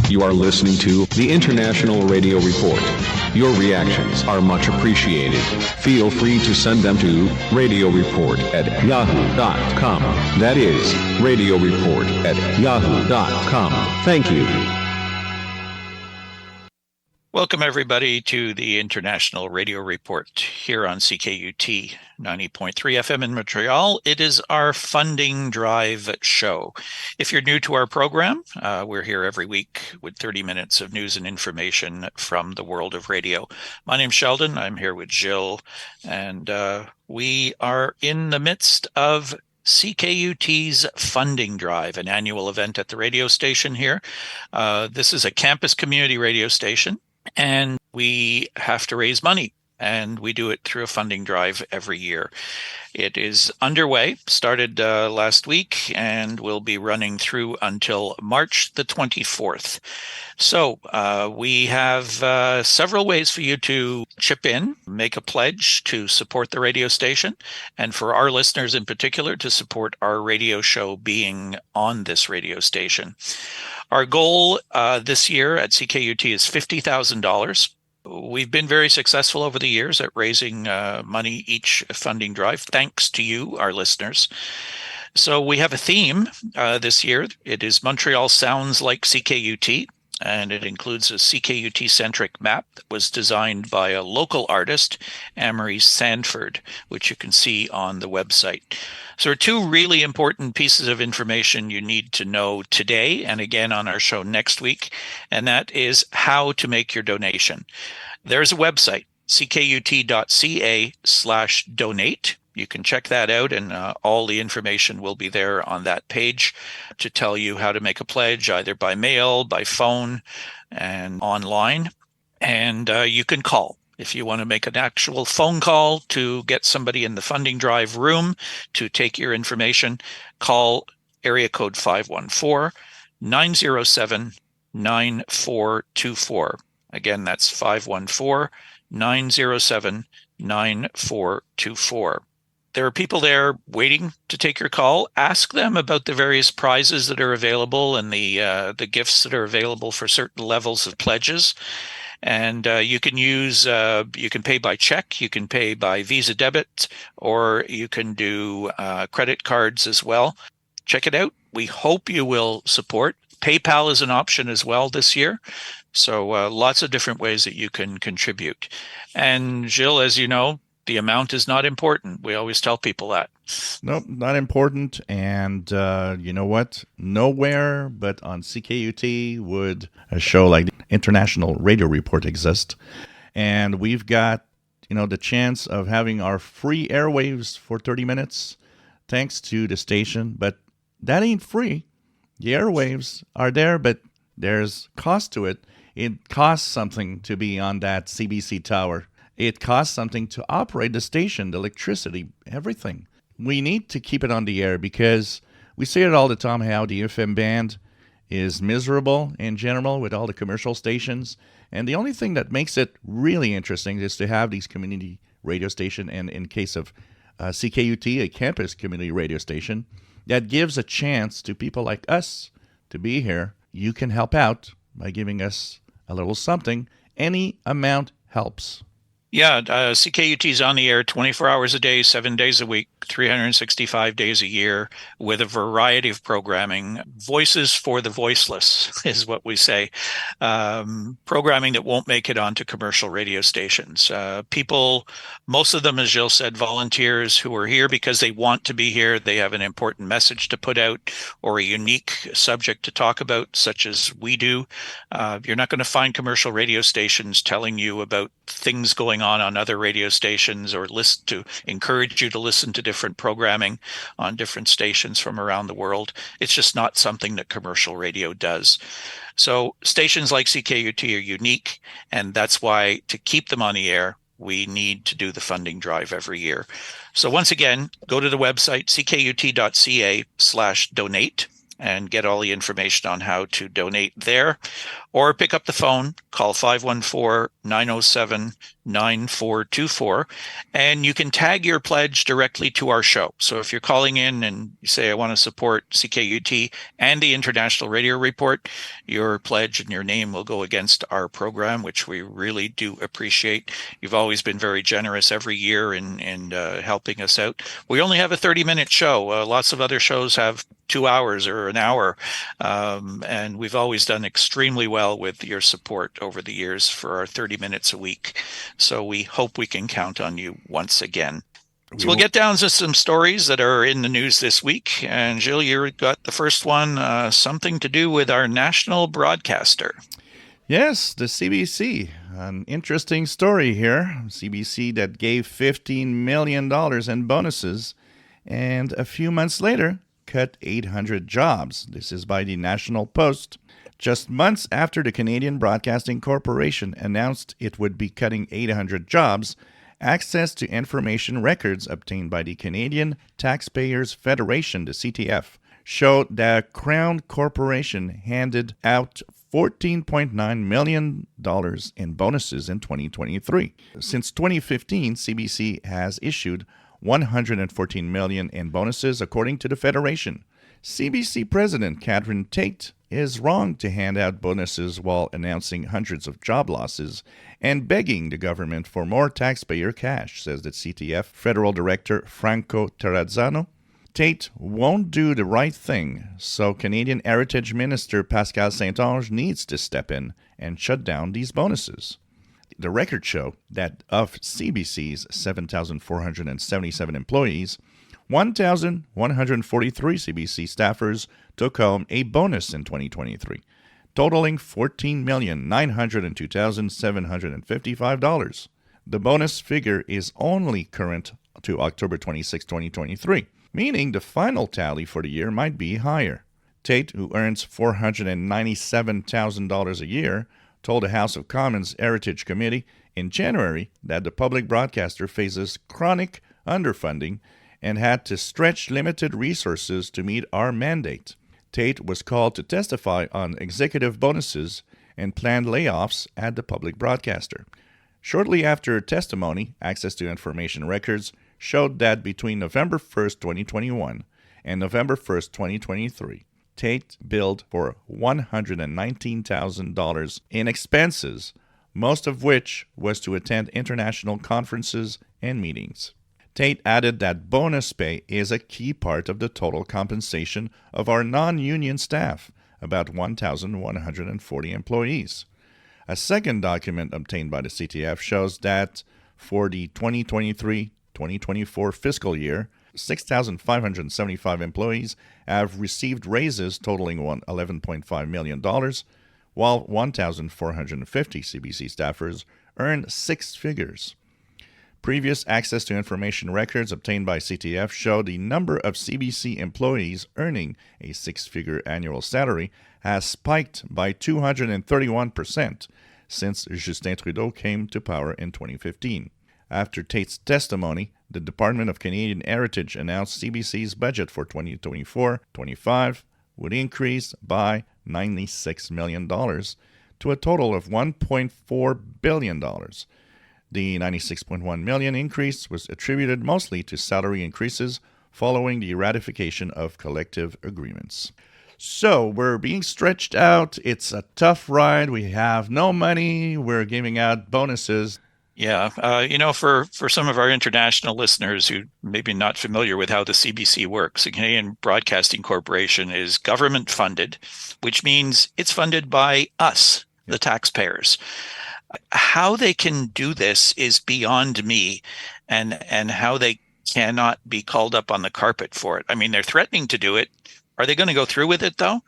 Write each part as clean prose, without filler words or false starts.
You are listening to the International Radio Report. Your reactions are much appreciated. Feel free to send them to radioreport@yahoo.com. That is, radioreport@yahoo.com. Thank you. Welcome, everybody, to the International Radio Report here on CKUT 90.3 FM in Montreal. It is our funding drive show. If you're new to our program, we're here every week with 30 minutes of news and information from the world of radio. My name's Sheldon. I'm here with Jill, and we are in the midst of CKUT's funding drive, an annual event at the radio station here. This is a campus community radio station, and we have to raise money, and we do it through a funding drive every year. It is underway, started last week, and will be running through until March the 24th. So we have several ways for you to chip in, make a pledge to support the radio station, and for our listeners in particular, to support our radio show being on this radio station. Our goal this year at CKUT is $50,000. We've been very successful over the years at raising money each funding drive, thanks to you, our listeners. So we have a theme this year. It is Montreal Sounds Like CKUT, and it includes a CKUT-centric map that was designed by a local artist, Amory Sanford, which you can see on the website. So there are two really important pieces of information you need to know today and again on our show next week, and that is how to make your donation. There's a website, ckut.ca/donate. You can check that out, and all the information will be there on that page to tell you how to make a pledge, either by mail, by phone, and online. And you can call. If you want to make an actual phone call to get somebody in the funding drive room to take your information, call area code 514-907-9424. Again, that's 514-907-9424. There are people there waiting to take your call. Ask them about the various prizes that are available and the gifts that are available for certain levels of pledges. And you can pay by check, you can pay by Visa debit, or you can do credit cards as well. Check it out. We hope you will support. PayPal is an option as well this year. So lots of different ways that you can contribute. And Jill, as you know, the amount is not important. We always tell people that. Nope, not important. And you know what? Nowhere but on CKUT would a show like the International Radio Report exist. And we've got, the chance of having our free airwaves for 30 minutes, thanks to the station. But that ain't free. The airwaves are there, but there's cost to it. It costs something to be on that CBC tower. It costs something to operate the station, the electricity, everything. We need to keep it on the air because we say it all the time how the FM band is miserable in general with all the commercial stations. And the only thing that makes it really interesting is to have these community radio station, and in case of CKUT, a campus community radio station, that gives a chance to people like us to be here. You can help out by giving us a little something. Any amount helps. Yeah, CKUT is on the air 24 hours a day, 7 days a week, 365 days a year, with a variety of programming. Voices for the voiceless is what we say. Programming that won't make it onto commercial radio stations. People, most of them, as Jill said, volunteers who are here because they want to be here. They have an important message to put out or a unique subject to talk about, such as we do. You're not going to find commercial radio stations telling you about things going on other radio stations, or list to encourage you to listen to different programming on different stations from around the world. It's just not something that commercial radio does. So stations like CKUT are unique, and that's why to keep them on the air, we need to do the funding drive every year. So once again, go to the website, ckut.ca/donate, and get all the information on how to donate there, or pick up the phone, call 514-907 9424, and you can tag your pledge directly to our show. So if you're calling in and you say, I want to support CKUT and the International Radio Report, your pledge and your name will go against our program, which we really do appreciate. You've always been very generous every year in helping us out. We only have a 30-minute show. Lots of other shows have 2 hours or an hour. And we've always done extremely well with your support over the years for our 30 minutes a week. So we hope we can count on you once again. So we'll get down to some stories that are in the news this week. And Gilles, you got the first one, something to do with our national broadcaster. Yes, the CBC. An interesting story here. CBC that gave $15 million in bonuses and a few months later cut 800 jobs. This is by the National Post. Just months after the Canadian Broadcasting Corporation announced it would be cutting 800 jobs, access to information records obtained by the Canadian Taxpayers Federation, the CTF, showed that Crown Corporation handed out $14.9 million in bonuses in 2023. Since 2015, CBC has issued $114 million in bonuses, according to the Federation. CBC President Catherine Tate is wrong to hand out bonuses while announcing hundreds of job losses and begging the government for more taxpayer cash, says the CTF Federal Director Franco Terrazzano. Tate won't do the right thing, so Canadian Heritage Minister Pascal St-Onge needs to step in and shut down these bonuses. The records show that of CBC's 7,477 employees, 1,143 CBC staffers took home a bonus in 2023, totaling $14,902,755. The bonus figure is only current to October 26, 2023, meaning the final tally for the year might be higher. Tate, who earns $497,000 a year, told the House of Commons Heritage Committee in January that the public broadcaster faces chronic underfunding and had to stretch limited resources to meet our mandate. Tate was called to testify on executive bonuses and planned layoffs at the public broadcaster. Shortly after her testimony, access to information records showed that between November 1st, 2021 and November 1st, 2023, Tate billed for $119,000 in expenses, most of which was to attend international conferences and meetings. Tate added that bonus pay is a key part of the total compensation of our non-union staff, about 1,140 employees. A second document obtained by the CTF shows that for the 2023-2024 fiscal year, 6,575 employees have received raises totaling $11.5 million, while 1,450 CBC staffers earned six figures. Previous access to information records obtained by CTF show the number of CBC employees earning a six-figure annual salary has spiked by 231% since Justin Trudeau came to power in 2015. After Tate's testimony, the Department of Canadian Heritage announced CBC's budget for 2024-25 would increase by $96 million to a total of $1.4 billion. The $96.1 million increase was attributed mostly to salary increases following the ratification of collective agreements. So we're being stretched out. It's a tough ride. We have no money. We're giving out bonuses. Yeah, for some of our international listeners who may be not familiar with how the CBC works, the Canadian Broadcasting Corporation is government funded, which means it's funded by us, the taxpayers. How they can do this is beyond me, and how they cannot be called up on the carpet for it. I mean, they're threatening to do it. Are they going to go through with it, though?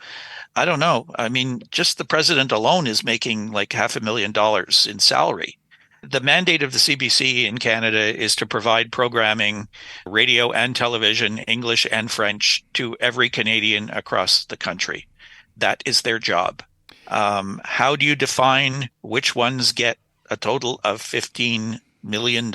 I don't know. I mean, just the president alone is making like $500,000 in salary. The mandate of the CBC in Canada is to provide programming, radio and television, English and French, to every Canadian across the country. That is their job. How do you define which ones get a total of $15 million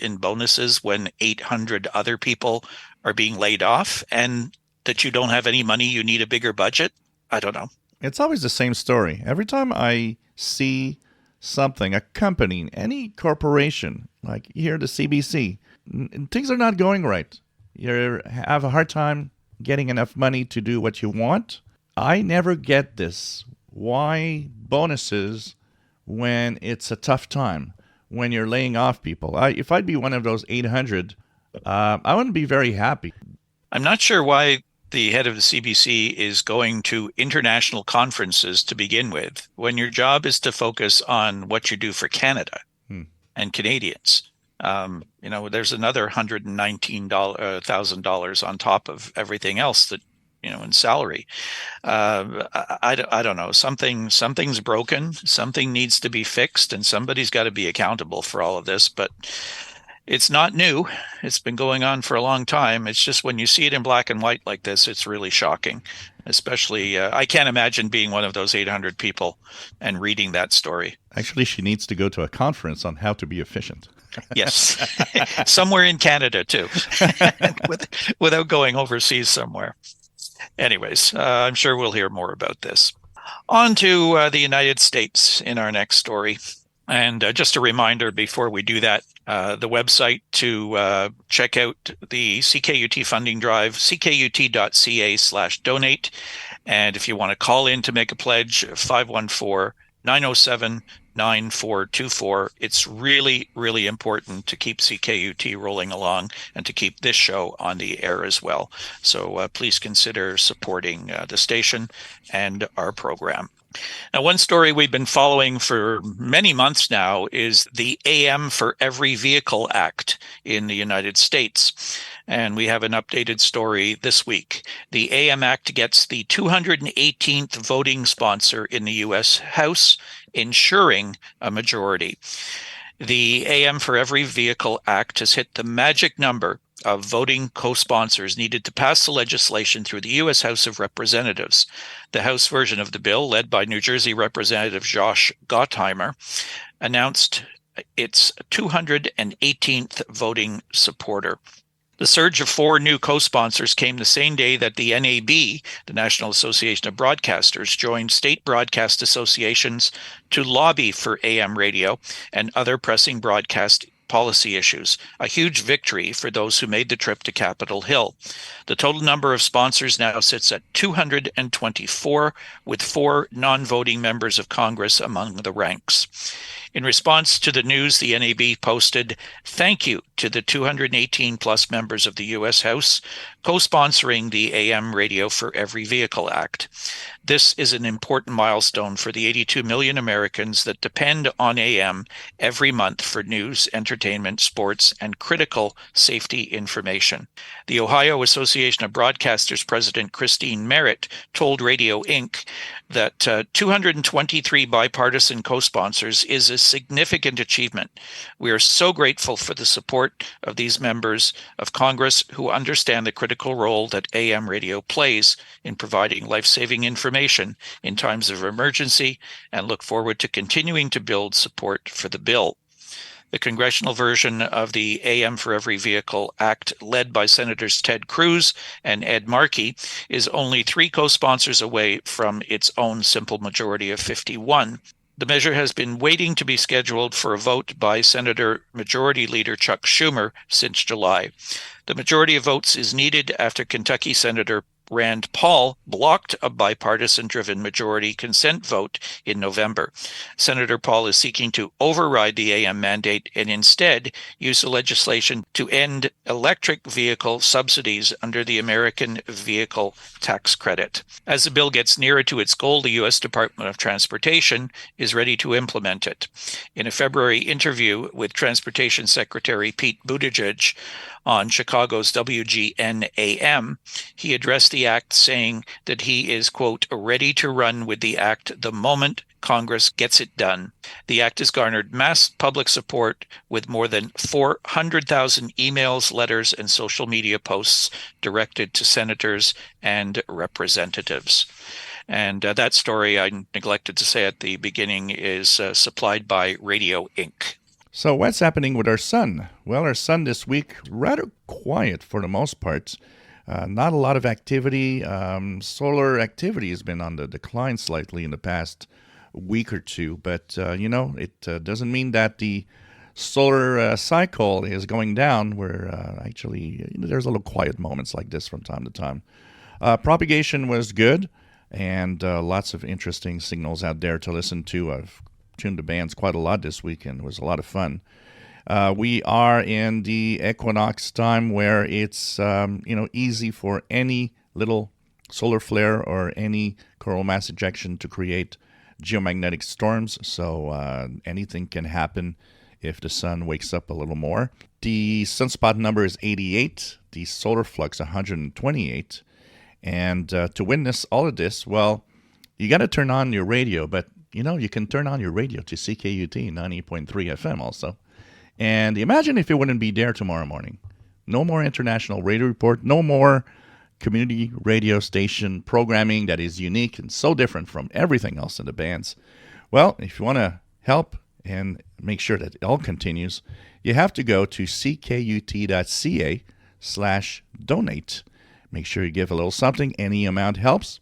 in bonuses when 800 other people are being laid off, and that you don't have any money, you need a bigger budget? I don't know. It's always the same story. Every time I see something, a company, any corporation, like here the CBC, things are not going right. You have a hard time getting enough money to do what you want. I never get this. Why bonuses when it's a tough time, when you're laying off people? If I'd be one of those 800, I wouldn't be very happy. I'm not sure why the head of the CBC is going to international conferences to begin with, when your job is to focus on what you do for Canada and Canadians. There's another $119,000 on top of everything else that, in salary. I don't know. Something's broken. Something needs to be fixed, and somebody's got to be accountable for all of this. But it's not new. It's been going on for a long time. It's just when you see it in black and white like this, it's really shocking. Especially, I can't imagine being one of those 800 people and reading that story. Actually, she needs to go to a conference on how to be efficient. Yes, somewhere in Canada too, without going overseas somewhere. Anyways, I'm sure we'll hear more about this. On to the United States in our next story. And just a reminder before we do that, the website to check out the CKUT funding drive, ckut.ca/donate. And if you want to call in to make a pledge, 514-907-9424. It's really, really important to keep CKUT rolling along and to keep this show on the air as well. So please consider supporting the station and our program. Now, one story we've been following for many months now is the AM for Every Vehicle Act in the United States. And we have an updated story this week. The AM Act gets the 218th voting sponsor in the U.S. House, ensuring a majority. The AM for Every Vehicle Act has hit the magic number of voting co-sponsors needed to pass the legislation through the U.S. House of Representatives. The House version of the bill, led by New Jersey Representative Josh Gottheimer, announced its 218th voting supporter. The surge of 4 new co-sponsors came the same day that the NAB, the National Association of Broadcasters, joined state broadcast associations to lobby for AM radio and other pressing broadcast policy issues, a huge victory for those who made the trip to Capitol Hill. The total number of sponsors now sits at 224, with 4 non-voting members of Congress among the ranks. In response to the news, the NAB posted, "Thank you to the 218 plus members of the U.S. House co-sponsoring the AM Radio for Every Vehicle Act. This is an important milestone for the 82 million Americans that depend on AM every month for news, entertainment, sports, and critical safety information." The Ohio Association of Broadcasters President Christine Merritt told Radio Inc. that 223 bipartisan co-sponsors is a significant achievement. We are so grateful for the support of these members of Congress who understand the critical role that AM radio plays in providing life-saving information in times of emergency, and look forward to continuing to build support for the bill. The congressional version of the AM for Every Vehicle Act, led by Senators Ted Cruz and Ed Markey, is only 3 co-sponsors away from its own simple majority of 51. The measure has been waiting to be scheduled for a vote by Senator Majority Leader Chuck Schumer since July. The majority of votes is needed after Kentucky Senator Rand Paul blocked a bipartisan-driven majority consent vote in November. Senator Paul is seeking to override the AM mandate and instead use the legislation to end electric vehicle subsidies under the American Vehicle Tax Credit. As the bill gets nearer to its goal, the U.S. Department of Transportation is ready to implement it. In a February interview with Transportation Secretary Pete Buttigieg on Chicago's WGN-AM, he addressed the act saying that he is, quote, ready to run with the act the moment Congress gets it done. The act has garnered mass public support with more than 400,000 emails, letters, and social media posts directed to senators and representatives. And that story, I neglected to say at the beginning, is supplied by Radio Inc. So what's happening with our sun? Well, our sun this week, rather quiet for the most part. Not a lot of activity. Solar activity has been on the decline slightly in the past week or two. But, it doesn't mean that the solar cycle is going down. Where actually there's a little quiet moments like this from time to time. Propagation was good, and lots of interesting signals out there to listen to. I've tuned the bands quite a lot this weekend. It was a lot of fun. We are in the equinox time where it's easy for any little solar flare or any coronal mass ejection to create geomagnetic storms. So anything can happen if the sun wakes up a little more. The sunspot number is 88, the solar flux 128. And to witness all of this, well, you got to turn on your radio. But, you can turn on your radio to CKUT 90.3 FM also. And imagine if it wouldn't be there tomorrow morning. No more International Radio Report, no more community radio station programming that is unique and so different from everything else in the bands. Well, if you want to help and make sure that it all continues, you have to go to ckut.ca/donate. Make sure you give a little something. Any amount helps.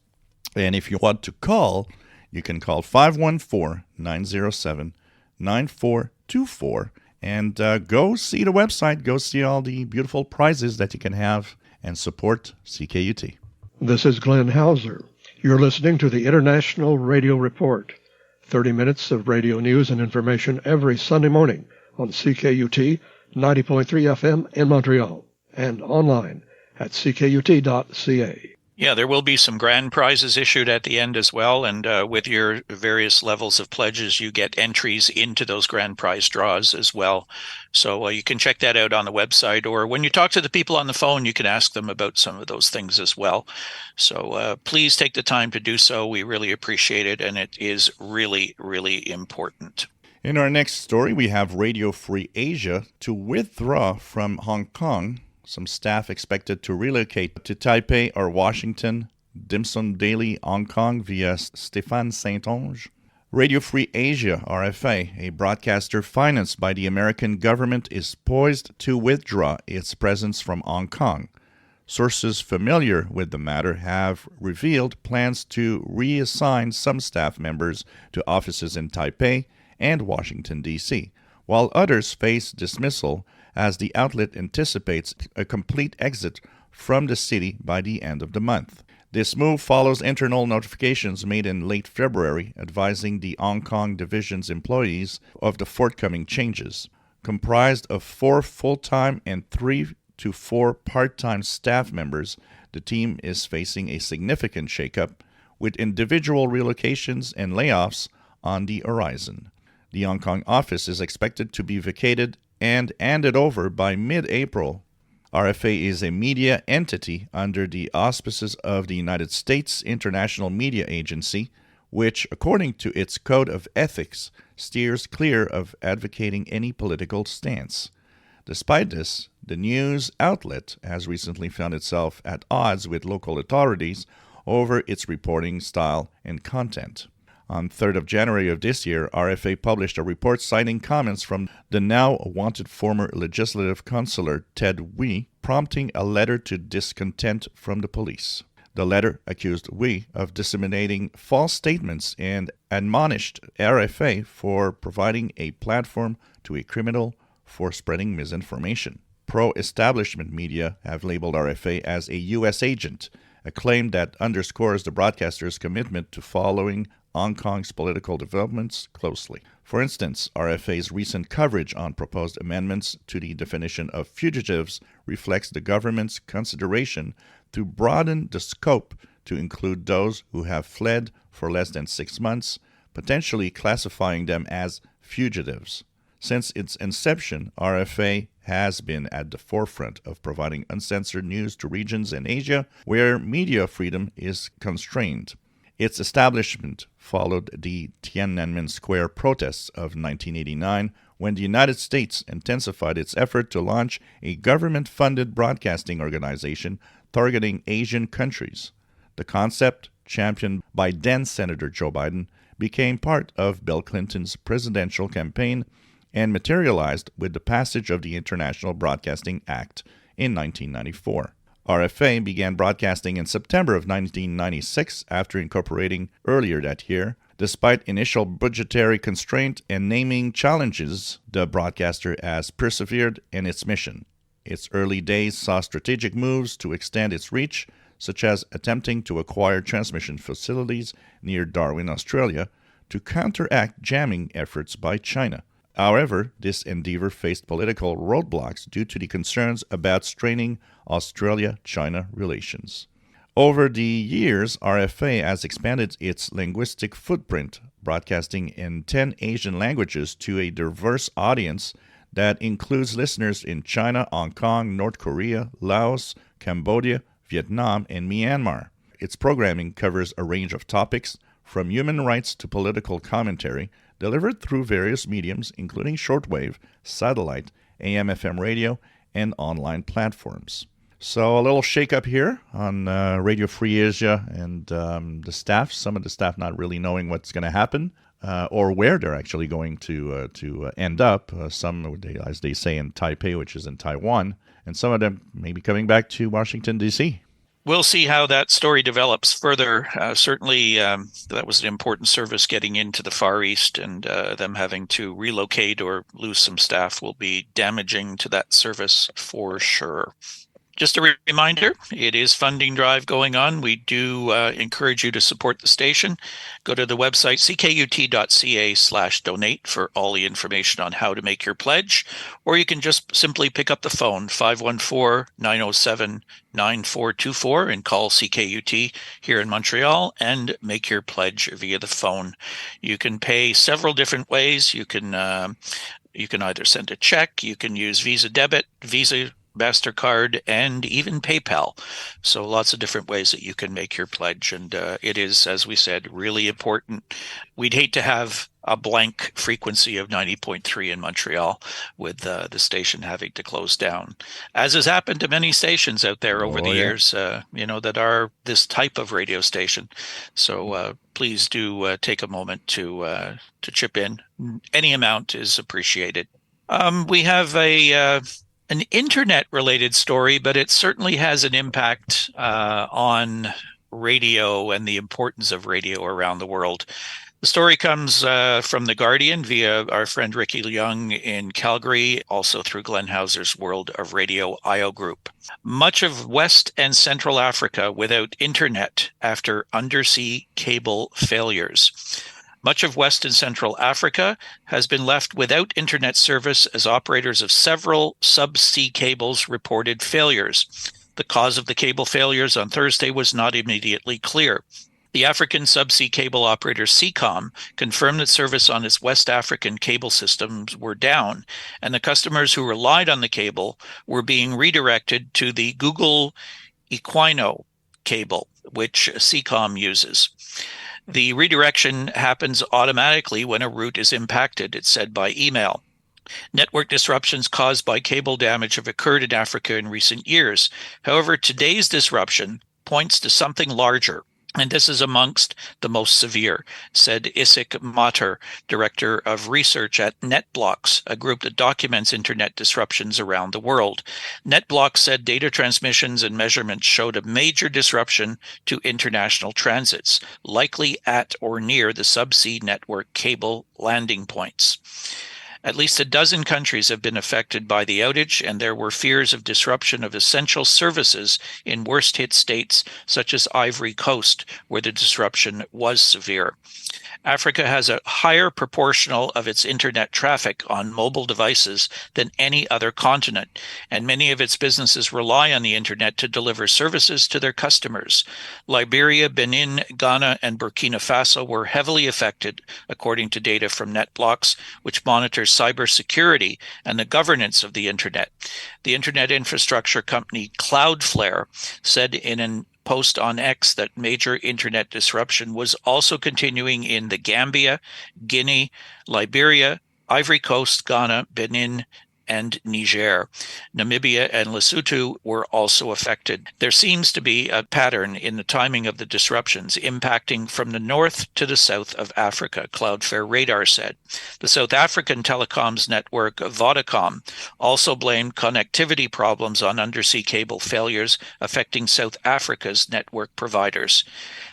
And if you want to call, you can call 514-907-9424 and go see the website. Go see all the beautiful prizes that you can have and support CKUT. This is Glenn Hauser. You're listening to the International Radio Report. 30 minutes of radio news and information every Sunday morning on CKUT 90.3 FM in Montreal and online at ckut.ca. Yeah, there will be some grand prizes issued at the end as well. And with your various levels of pledges, you get entries into those grand prize draws as well. So you can check that out on the website. Or when you talk to the people on the phone, you can ask them about some of those things as well. So please take the time to do so. We really appreciate it. And it is really, really important. In our next story, we have Radio Free Asia to withdraw from Hong Kong. Some staff expected to relocate to Taipei or Washington. DimsumDaily Hong Kong via Stephane St-Onge. Radio Free Asia, RFA, a broadcaster financed by the American government, is poised to withdraw its presence from Hong Kong. Sources familiar with the matter have revealed plans to reassign some staff members to offices in Taipei and Washington, D.C., while others face dismissal as the outlet anticipates a complete exit from the city by the end of the month. This move follows internal notifications made in late February advising the Hong Kong division's employees of the forthcoming changes. Comprised of 4 full-time and 3 to 4 part-time staff members, the team is facing a significant shakeup, with individual relocations and layoffs on the horizon. The Hong Kong office is expected to be vacated and handed over by mid-April. RFA is a media entity under the auspices of the United States International Media Agency, which, according to its code of ethics, steers clear of advocating any political stance. Despite this, the news outlet has recently found itself at odds with local authorities over its reporting style and content. On 3rd of January of this year, RFA published a report citing comments from the now-wanted former legislative councillor Ted Wee, prompting a letter to discontent from the police. The letter accused Wee of disseminating false statements and admonished RFA for providing a platform to a criminal for spreading misinformation. Pro-establishment media have labeled RFA as a U.S. agent, a claim that underscores the broadcaster's commitment to following Hong Kong's political developments closely. For instance, RFA's recent coverage on proposed amendments to the definition of fugitives reflects the government's consideration to broaden the scope to include those who have fled for less than 6 months, potentially classifying them as fugitives. Since its inception, RFA has been at the forefront of providing uncensored news to regions in Asia where media freedom is constrained. Its establishment followed the Tiananmen Square protests of 1989, when the United States intensified its effort to launch a government-funded broadcasting organization targeting Asian countries. The concept, championed by then-Senator Joe Biden, became part of Bill Clinton's presidential campaign and materialized with the passage of the International Broadcasting Act in 1994. RFA began broadcasting in September of 1996 after incorporating earlier that year. Despite initial budgetary constraint and naming challenges, the broadcaster has persevered in its mission. Its early days saw strategic moves to extend its reach, such as attempting to acquire transmission facilities near Darwin, Australia, to counteract jamming efforts by China. However, this endeavor faced political roadblocks due to the concerns about straining Australia-China relations. Over the years, RFA has expanded its linguistic footprint, broadcasting in 10 Asian languages to a diverse audience that includes listeners in China, Hong Kong, North Korea, Laos, Cambodia, Vietnam, and Myanmar. Its programming covers a range of topics, from human rights to political commentary, delivered through various mediums, including shortwave, satellite, AM/FM radio, and online platforms. So a little shake-up here on Radio Free Asia and the staff. Some of the staff not really knowing what's going to happen or where they're actually going to end up. Some, as they say, in Taipei, which is in Taiwan, and some of them may be coming back to Washington, D.C. We'll see how that story develops further. Certainly, that was an important service getting into the Far East, and them having to relocate or lose some staff will be damaging to that service for sure. Just a reminder, it is funding drive going on. We do encourage you to support the station. Go to the website ckut.ca/donate for all the information on how to make your pledge, or you can just simply pick up the phone 514-907-9424 and call CKUT here in Montreal and make your pledge via the phone. You can pay several different ways. You can either send a check, you can use Visa Debit, Visa MasterCard, and even PayPal. So lots of different ways that you can make your pledge. And it is, as we said, really important. We'd hate to have a blank frequency of 90.3 in Montreal with the station having to close down, as has happened to many stations out there over the years, that are this type of radio station. So please do take a moment to chip in. Any amount is appreciated. We have an internet-related story, but it certainly has an impact on radio and the importance of radio around the world. The story comes from The Guardian via our friend Ricky Young in Calgary, also through Glenn Hauser's World of Radio IO group. Much of West and Central Africa without internet after undersea cable failures. Much of West and Central Africa has been left without internet service as operators of several subsea cables reported failures. The cause of the cable failures on Thursday was not immediately clear. The African subsea cable operator SEACOM confirmed that service on its West African cable systems were down, and the customers who relied on the cable were being redirected to the Google Equino cable, which SEACOM uses. The redirection happens automatically when a route is impacted, it said by email. Network disruptions caused by cable damage have occurred in Africa in recent years. However, today's disruption points to something larger, and this is amongst the most severe, said Isik Mater, Director of Research at NetBlocks, a group that documents internet disruptions around the world. NetBlocks said data transmissions and measurements showed a major disruption to international transits, likely at or near the subsea network cable landing points. At least a dozen countries have been affected by the outage, and there were fears of disruption of essential services in worst-hit states such as Ivory Coast, where the disruption was severe. Africa has a higher proportional of its internet traffic on mobile devices than any other continent, and many of its businesses rely on the internet to deliver services to their customers. Liberia, Benin, Ghana, and Burkina Faso were heavily affected, according to data from NetBlocks, which monitors cybersecurity and the governance of the internet. The internet infrastructure company Cloudflare said in an post on X that major internet disruption was also continuing in the Gambia, Guinea, Liberia, Ivory Coast, Ghana, Benin, and Niger. Namibia and Lesotho were also affected. There seems to be a pattern in the timing of the disruptions impacting from the north to the south of Africa, Cloudflare Radar said. The South African telecoms network Vodacom also blamed connectivity problems on undersea cable failures affecting South Africa's network providers.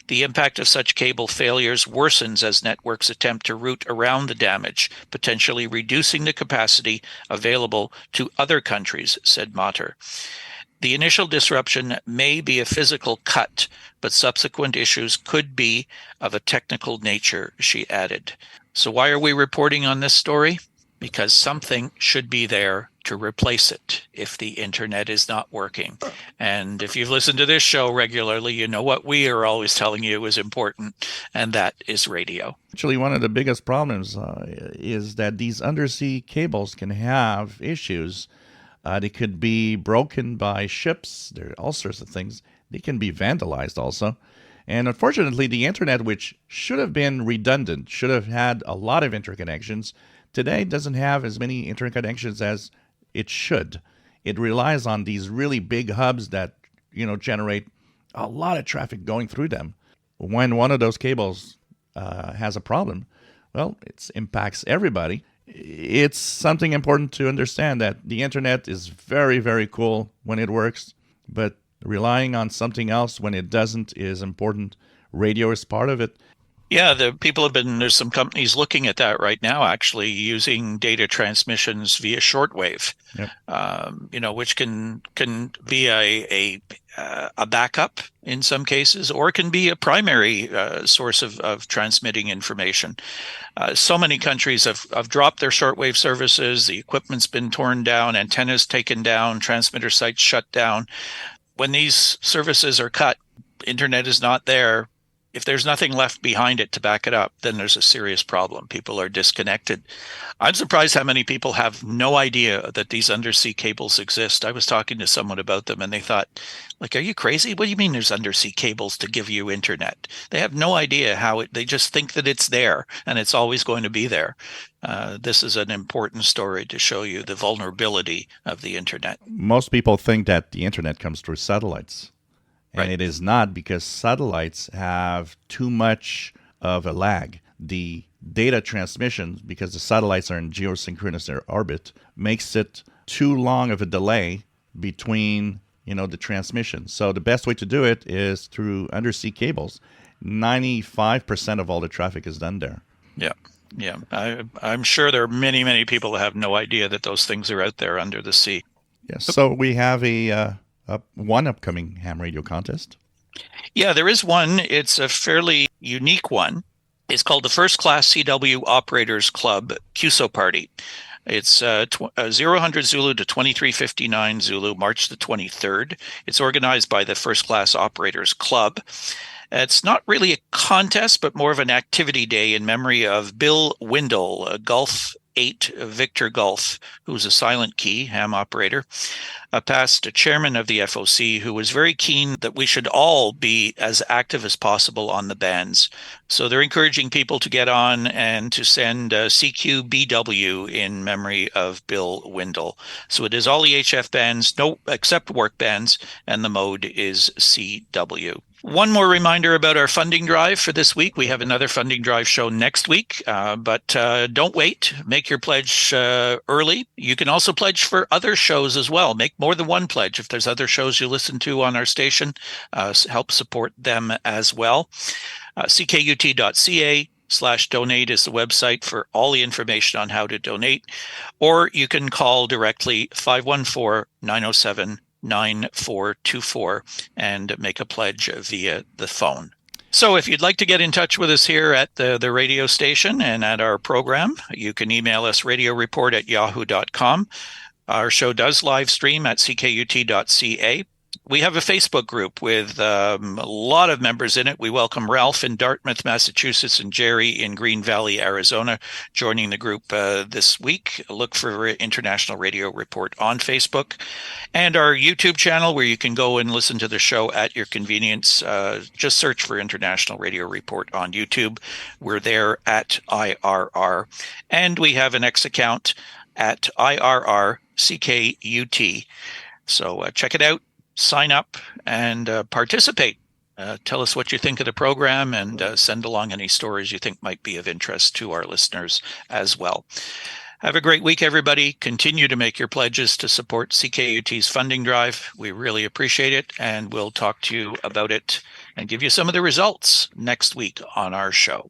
The impact of such cable failures worsens as networks attempt to route around the damage, potentially reducing the capacity available to other countries, said Mater. The initial disruption may be a physical cut, but subsequent issues could be of a technical nature, she added. So why are we reporting on this story? Because something should be there to replace it if the internet is not working. And if you've listened to this show regularly, you know what we are always telling you is important, and that is radio. Actually, one of the biggest problems is that these undersea cables can have issues. They could be broken by ships. There are all sorts of things. They can be vandalized also. And unfortunately, the internet, which should have been redundant, should have had a lot of interconnections, today doesn't have as many interconnections as it should. It relies on these really big hubs that, generate a lot of traffic going through them. When one of those cables has a problem, well, it impacts everybody. It's something important to understand that the internet is very, very cool when it works, but relying on something else when it doesn't is important. Radio is part of it. Yeah, there's some companies looking at that right now, actually using data transmissions via shortwave, Yep. Which can be a backup in some cases, or can be a primary source of transmitting information. So many countries have dropped their shortwave services. The equipment's been torn down, antennas taken down, transmitter sites shut down. When these services are cut, internet is not there. If there's nothing left behind it to back it up, then there's a serious problem. People are disconnected. I'm surprised how many people have no idea that these undersea cables exist. I was talking to someone about them and they thought, are you crazy? What do you mean there's undersea cables to give you internet? They have no idea they just think that it's there and it's always going to be there. This is an important story to show you the vulnerability of the internet. Most people think that the internet comes through satellites. And It is not, because satellites have too much of a lag. The data transmission, because the satellites are in geosynchronous orbit, makes it too long of a delay between, the transmission. So the best way to do it is through undersea cables. 95% of all the traffic is done there. Yeah. I'm sure there are many, many people who have no idea that those things are out there under the sea. Yes. So we have one upcoming ham radio contest. Yeah, there is one. It's a fairly unique one. It's called the First Class CW Operators Club QSO Party. It's 000 Zulu to 2359 Zulu, March the 23rd. It's organized by the First Class Operators Club. It's not really a contest, but more of an activity day in memory of Bill Windle, a Gulf 8 Victor Gulf, who's a silent key ham operator, a past chairman of the FOC, who was very keen that we should all be as active as possible on the bands. So they're encouraging people to get on and to send CQBW in memory of Bill Windle. So it is all EHF bands, no except Warc bands, and the mode is CW. One more reminder about our funding drive for this week. We have another funding drive show next week, but don't wait. Make your pledge early. You can also pledge for other shows as well. Make more than one pledge. If there's other shows you listen to on our station, help support them as well. ckut.ca/donate is the website for all the information on how to donate, or you can call directly 514-907-9424 and make a pledge via the phone. So if you'd like to get in touch with us here at the radio station and at our program, you can email us radioreport@yahoo.com. Our show does live stream at ckut.ca. We have a Facebook group with a lot of members in it. We welcome Ralph in Dartmouth, Massachusetts, and Jerry in Green Valley, Arizona, joining the group this week. Look for International Radio Report on Facebook. And our YouTube channel, where you can go and listen to the show at your convenience. Just search for International Radio Report on YouTube. We're there at IRR. And we have an X account at IRRCKUT. So check it out. Sign up and participate. Tell us what you think of the program and send along any stories you think might be of interest to our listeners as well. Have a great week, everybody. Continue to make your pledges to support CKUT's funding drive. We really appreciate it, and we'll talk to you about it and give you some of the results next week on our show.